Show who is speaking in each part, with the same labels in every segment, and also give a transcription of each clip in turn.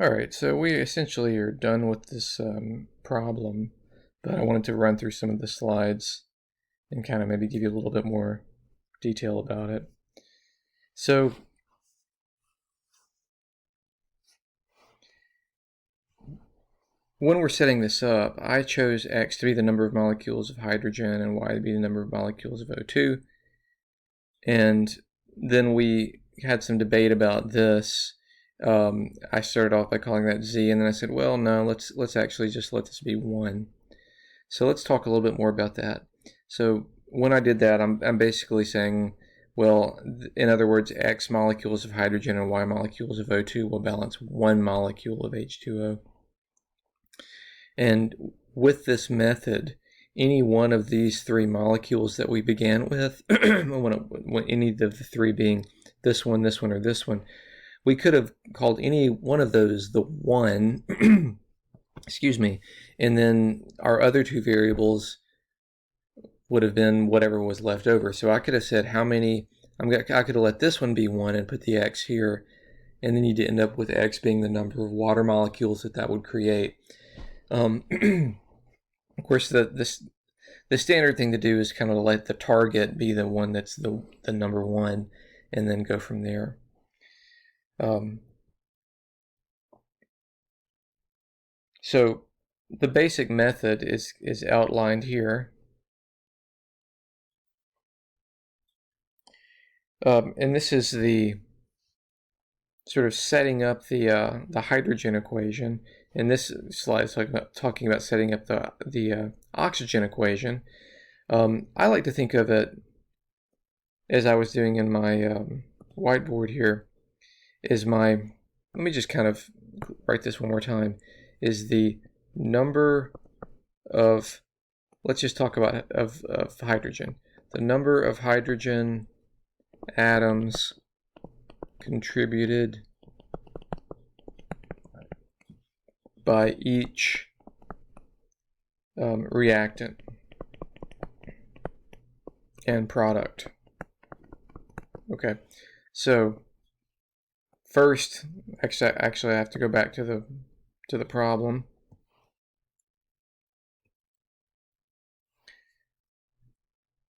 Speaker 1: Alright, so we essentially are done with this problem, but I wanted to run through some of the slides and kind of maybe give you a little bit more detail about it. So when we're setting this up, I chose X to be the number of molecules of hydrogen and Y to be the number of molecules of O2. And then we had some debate about this. I started off by calling that Z, and then I said, well, no, let's actually just let this be 1. So let's talk a little bit more about that. So when I did that, I'm basically saying, well, in other words, X molecules of hydrogen and Y molecules of O2 will balance 1 molecule of H2O. And with this method, any one of these 3 molecules that we began with, when any of the 3 being this one, or this one, we could have called any one of those the 1, excuse me, and then our other 2 variables would have been whatever was left over. So I could have said how many, I could have let this one be 1 and put the X here, and then you'd end up with X being the number of water molecules that would create. Of course, the standard thing to do is kind of let the target be the one that's the number 1, and then go from there. So the basic method is outlined here. And this is the sort of setting up the hydrogen equation. In this slide, it's talking about setting up the oxygen equation. I like to think of it, as I was doing in my whiteboard here, is let me just kind of write this one more time, is the number of, let's just talk about of hydrogen. The number of hydrogen atoms contributed by each reactant and product. Okay, so first, actually I have to go back to the problem.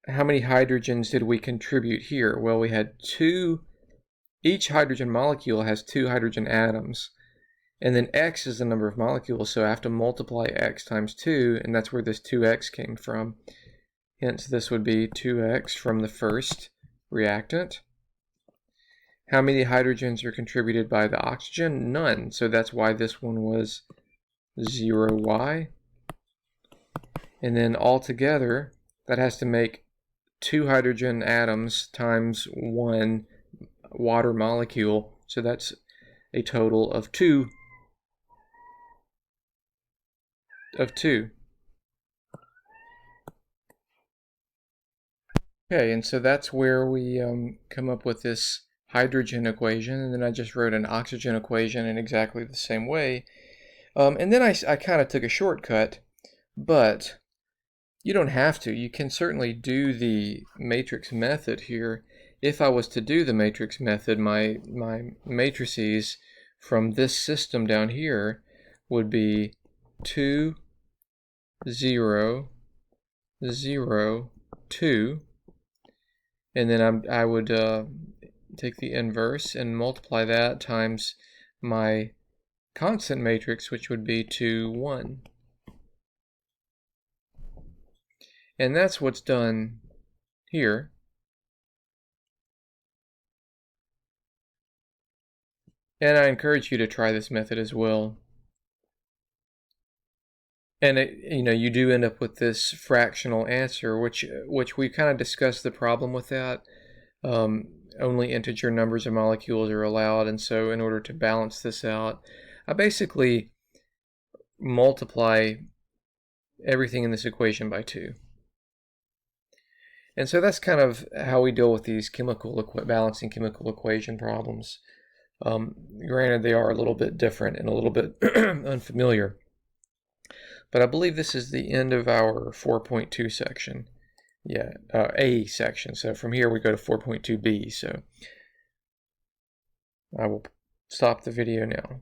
Speaker 1: How many hydrogens did we contribute here? Well, we had 2. Each hydrogen molecule has 2 hydrogen atoms, and then X is the number of molecules, so I have to multiply X times 2, and that's where this 2X came from. Hence, this would be 2X from the first reactant. How many hydrogens are contributed by the oxygen? None, so that's why this one was 0Y. And then altogether, that has to make 2 hydrogen atoms times 1 water molecule, so that's a total of 2. Okay, and so that's where we come up with this hydrogen equation, and then I just wrote an oxygen equation in exactly the same way. And then I kind of took a shortcut, but you don't have to. You can certainly do the matrix method here. If I was to do the matrix method, my matrices from this system down here would be 2, 0, 0, 2, and then I would take the inverse and multiply that times my constant matrix, which would be 2, 1. And that's what's done here. And I encourage you to try this method as well. And you do end up with this fractional answer, which we kind of discussed the problem with that. Only integer numbers of molecules are allowed, and so in order to balance this out, I basically multiply everything in this equation by 2. And so that's kind of how we deal with these balancing chemical equation problems. Granted, they are a little bit different and a little bit unfamiliar. But I believe this is the end of our 4.2 section. Yeah, A section. So from here we go to 4.2b. So I will stop the video now.